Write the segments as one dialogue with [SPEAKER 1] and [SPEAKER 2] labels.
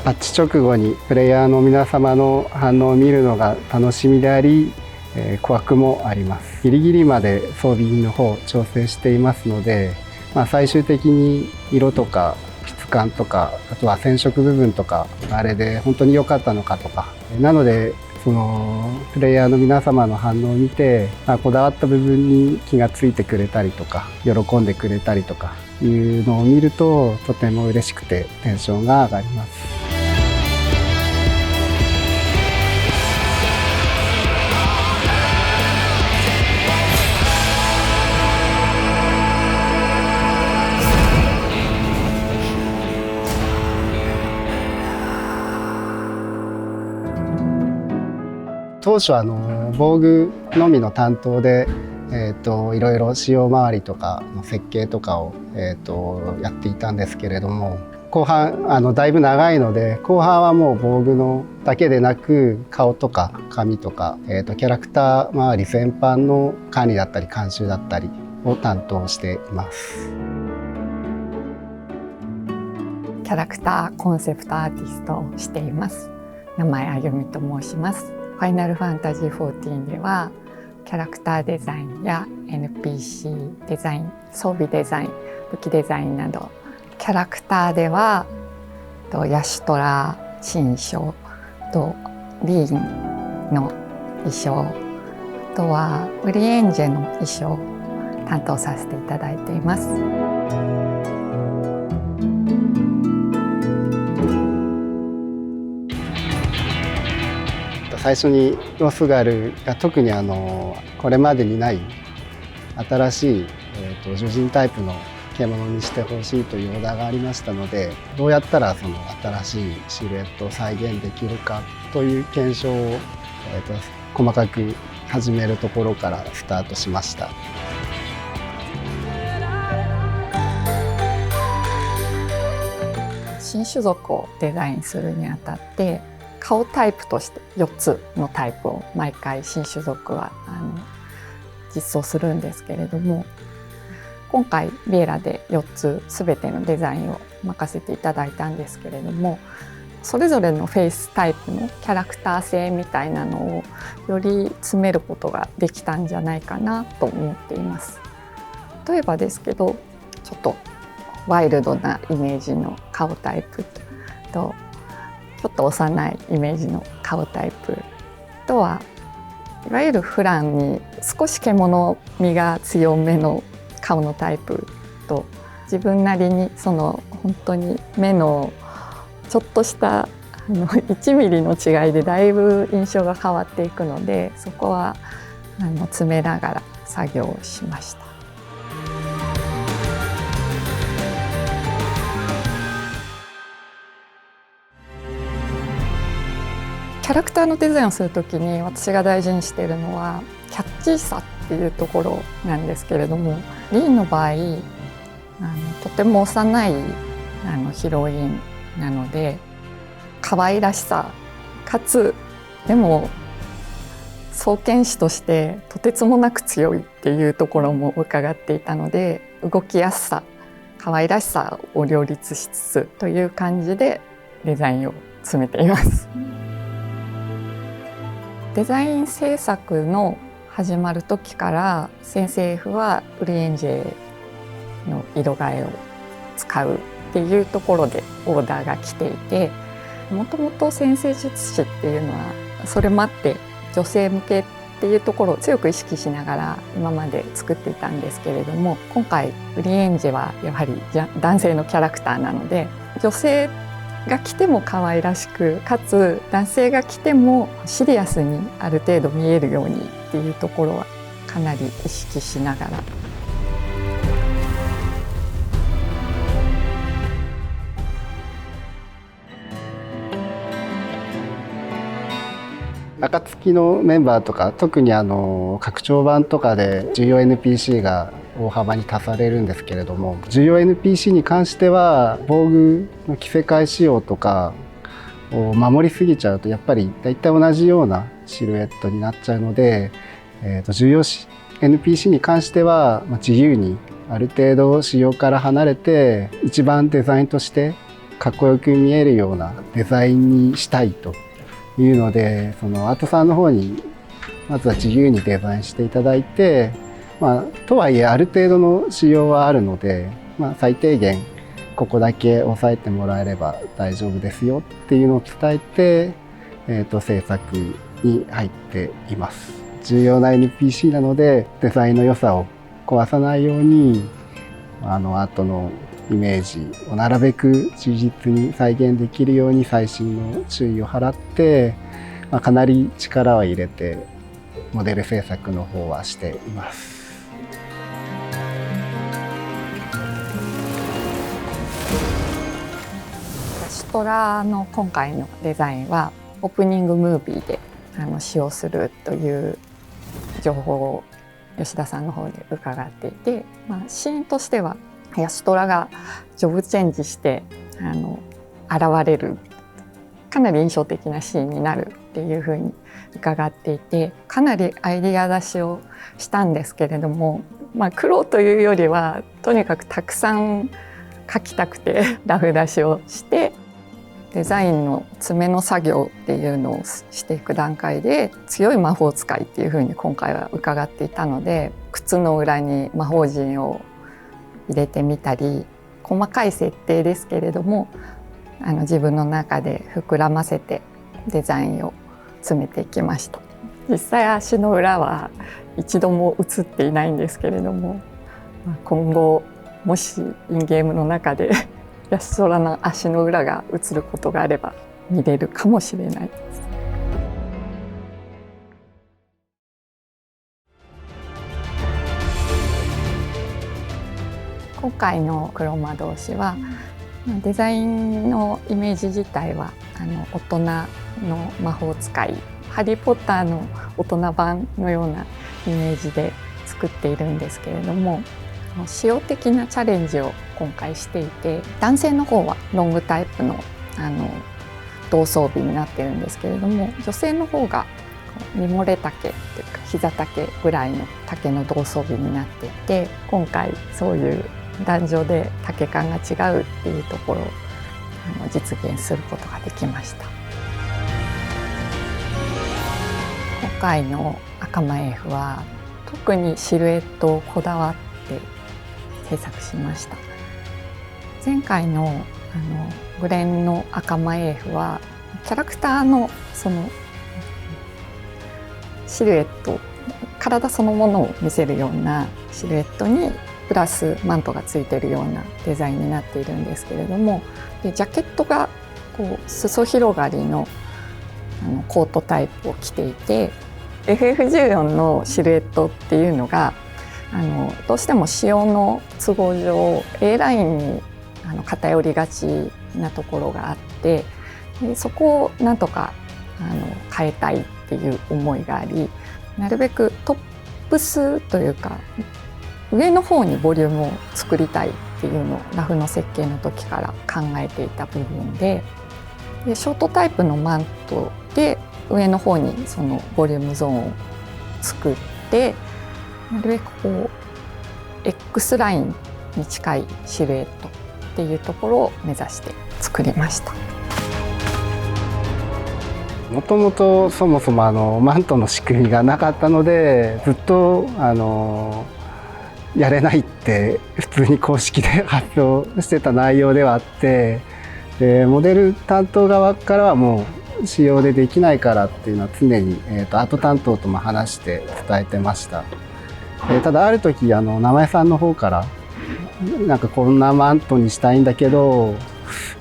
[SPEAKER 1] パッチ直後にプレイヤーの皆様の反応を見るのが楽しみであり、怖くもあります。ギリギリまで装備の方調整していますので、最終的に色とか質感とか、あとは染色部分とかあれで本当に良かったのかとか、なのでそのプレイヤーの皆様の反応を見て、こだわった部分に気がついてくれたりとか喜んでくれたりとかいうのを見ると、とても嬉しくてテンションが上がります。当初防具のみの担当で、いろいろ仕様周りとかの設計とかを、やっていたんですけれども、後半だいぶ長いので、後半はもう防具のだけでなく顔とか髪とか、キャラクター周り全般の管理だったり監修だったりを担当しています。
[SPEAKER 2] キャラクターコンセプトアーティストをしています。名前あゆみと申します。ファイナルファンタジー14ではキャラクターデザインや NPC デザイン、装備デザイン、武器デザインなど、キャラクターではヤシトラ新書とリーンの衣装、あとはウリエンジェの衣装を担当させていただいています。
[SPEAKER 1] 最初にロスガルが特にこれまでにない新しい、獣人タイプの獣にしてほしいというオーダーがありましたので、どうやったらその新しいシルエットを再現できるかという検証を、細かく始めるところからスタートしました。
[SPEAKER 2] 新種族をデザインするにあたって顔タイプとして4つのタイプを毎回新種族は実装するんですけれども、今回ビエラで4つ全てのデザインを任せていただいたんですけれども、それぞれのフェイスタイプのキャラクター性みたいなのをより詰めることができたんじゃないかなと思っています。例えばですけど、ちょっとワイルドなイメージの顔タイプとちょっと幼いイメージの顔タイプとは、いわゆるフランに少し獣味が強めの顔のタイプと、自分なりにその本当に目のちょっとした1ミリの違いでだいぶ印象が変わっていくので、そこは詰めながら作業をしました。キャラクターのデザインをするときに私が大事にしているのはキャッチーさっていうところなんですけれども、リーンの場合とても幼いヒロインなので、可愛らしさかつでも双剣士としてとてつもなく強いっていうところも伺っていたので、動きやすさ、可愛らしさを両立しつつという感じでデザインを詰めています。デザイン制作の始まる時から先生Fはウリエンジェの色替えを使うっていうところでオーダーが来ていて、もともと先生術師っていうのはそれもあって女性向けっていうところを強く意識しながら今まで作っていたんですけれども、今回ウリエンジェはやはり男性のキャラクターなので、女性が着ても可愛らしく、かつ男性が着てもシリアスにある程度見えるようにっていうところはかなり意識しながら。
[SPEAKER 1] 暁のメンバーとか、特に拡張版とかで重要 NPC が大幅に足されるんですけれども、重要 NPC に関しては防具の着せ替え仕様とかを守りすぎちゃうと、やっぱり大体同じようなシルエットになっちゃうので、重要 NPC に関しては自由にある程度仕様から離れて、一番デザインとしてかっこよく見えるようなデザインにしたいというので、そのアートさんの方にまずは自由にデザインしていただいて、とはいえある程度の仕様はあるので、最低限ここだけ押さえてもらえれば大丈夫ですよっていうのを伝えて、制作に入っています。重要な NPC なのでデザインの良さを壊さないようにアートのイメージをなるべく忠実に再現できるように細心の注意を払って、かなり力を入れてモデル制作の方はしています。
[SPEAKER 2] シトラの今回のデザインはオープニングムービーで使用するという情報を吉田さんの方で伺っていて、シーンとしてはヤシトラがジョブチェンジして現れるかなり印象的なシーンになるっていうふうに伺っていて、かなりアイディア出しをしたんですけれども、苦労というよりはとにかくたくさん描きたくてラフ出しをしてデザインの詰めの作業っていうのをしていく段階で強い魔法使いっていうふうに今回は伺っていたので、靴の裏に魔法陣を入れてみたり、細かい設定ですけれども自分の中で膨らませてデザインを詰めていきました。実際足の裏は一度も映っていないんですけれども、今後もしインゲームの中でヤシトラの足の裏が映ることがあれば見れるかもしれないです。今回の黒魔導士はデザインのイメージ自体は大人の魔法使い、ハリー・ポッターの大人版のようなイメージで作っているんですけれども、仕様的なチャレンジを今回していて、男性の方はロングタイプの同装備になっているんですけれども、女性の方がミモレ丈というか膝丈ぐらいの丈の同装備になっていて、今回そういう男女で丈感が違うっていうところを実現することができました。今回の赤間エーフは特にシルエットをこだわって制作しました。前回のグレンの赤間エーフはキャラクターのそのシルエット、体そのものを見せるようなシルエットにプラスマントがついているようなデザインになっているんですけれども、でジャケットが裾広がりのコートタイプを着ていて、 FF14 のシルエットっていうのがどうしても仕様の都合上 A ラインに偏りがちなところがあって、でそこをなんとか変えたいっていう思いがあり、なるべくトップスというか上の方にボリュームを作りたいっていうのをラフの設計の時から考えていた部分で、ショートタイプのマントで上の方にそのボリュームゾーンを作って、なるべくX ラインに近いシルエットっていうところを目指して作りました。
[SPEAKER 1] もともとそもそもマントの仕組みがなかったので、ずっとやれないって普通に公式で発表してた内容ではあって、でモデル担当側からはもう仕様でできないからっていうのは常に、アート担当とも話して伝えてました。ただある時名前さんの方からなんかこんなマントにしたいんだけど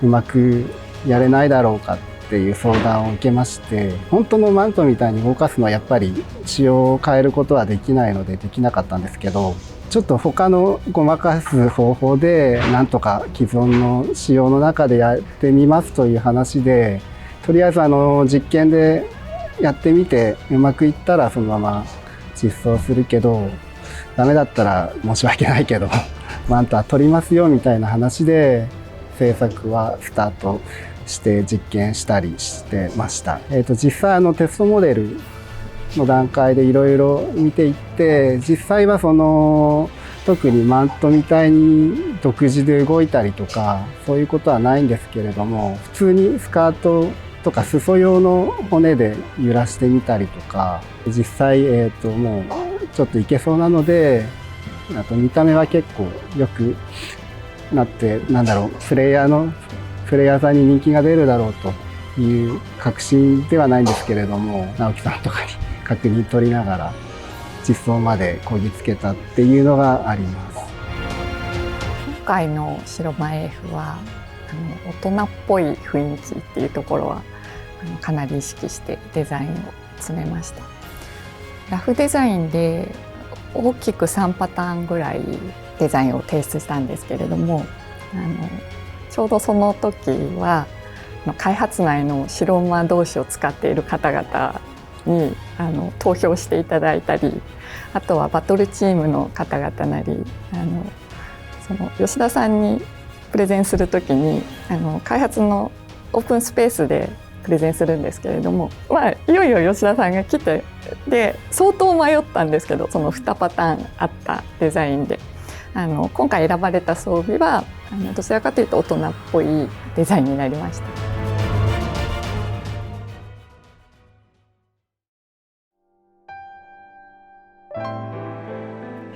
[SPEAKER 1] うまくやれないだろうかっていう相談を受けまして、本当のマントみたいに動かすのはやっぱり仕様を変えることはできないのでできなかったんですけど、ちょっと他のごまかす方法でなんとか既存の仕様の中でやってみますという話で、とりあえず実験でやってみてうまくいったらそのまま実装するけど、ダメだったら申し訳ないけどマントは取りますよみたいな話で制作はスタートして実験したりしてました。実際テストモデルの段階でいろいろ見ていって、実際は特にマントみたいに独自で動いたりとかそういうことはないんですけれども、普通にスカートとか裾用の骨で揺らしてみたりとか、実際、もうちょっといけそうなので、あと見た目は結構良くなって、プレイヤーさんに人気が出るだろうという確信ではないんですけれども、直樹さんとかに確認取りながら実装までこぎつけたっていうのがあります。
[SPEAKER 2] 今回の白間 AF は大人っぽい雰囲気っていうところはかなり意識してデザインを詰めました。ラフデザインで大きく3パターンぐらいデザインを提出したんですけれども、ちょうどその時は開発内の白馬同士を使っている方々に投票していただいたり、あとはバトルチームの方々なりその吉田さんにプレゼンする時に開発のオープンスペースでプレゼンするんですけれども、いよいよ吉田さんが来て、で相当迷ったんですけど、その2パターンあったデザインで今回選ばれた装備はどちらかというと大人っぽいデザインになりました。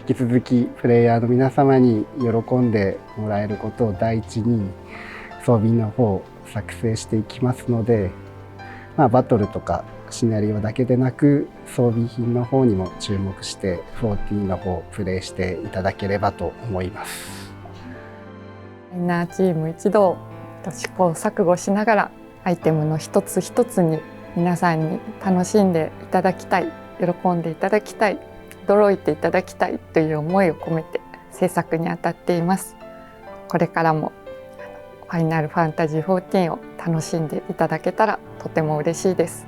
[SPEAKER 1] 引き続きプレイヤーの皆様に喜んでもらえることを第一に装備の方を作成していきますので、バトルとかシナリオだけでなく装備品の方にも注目して14の方をプレイしていただければと思います。
[SPEAKER 2] みんなチーム一同試行錯誤しながらアイテムの一つ一つに皆さんに楽しんでいただきたい、喜んでいただきたい、驚いていただきたいという思いを込めて制作に当たっています。これからもファイナルファンタジー14を楽しんでいただけたらとても嬉しいです。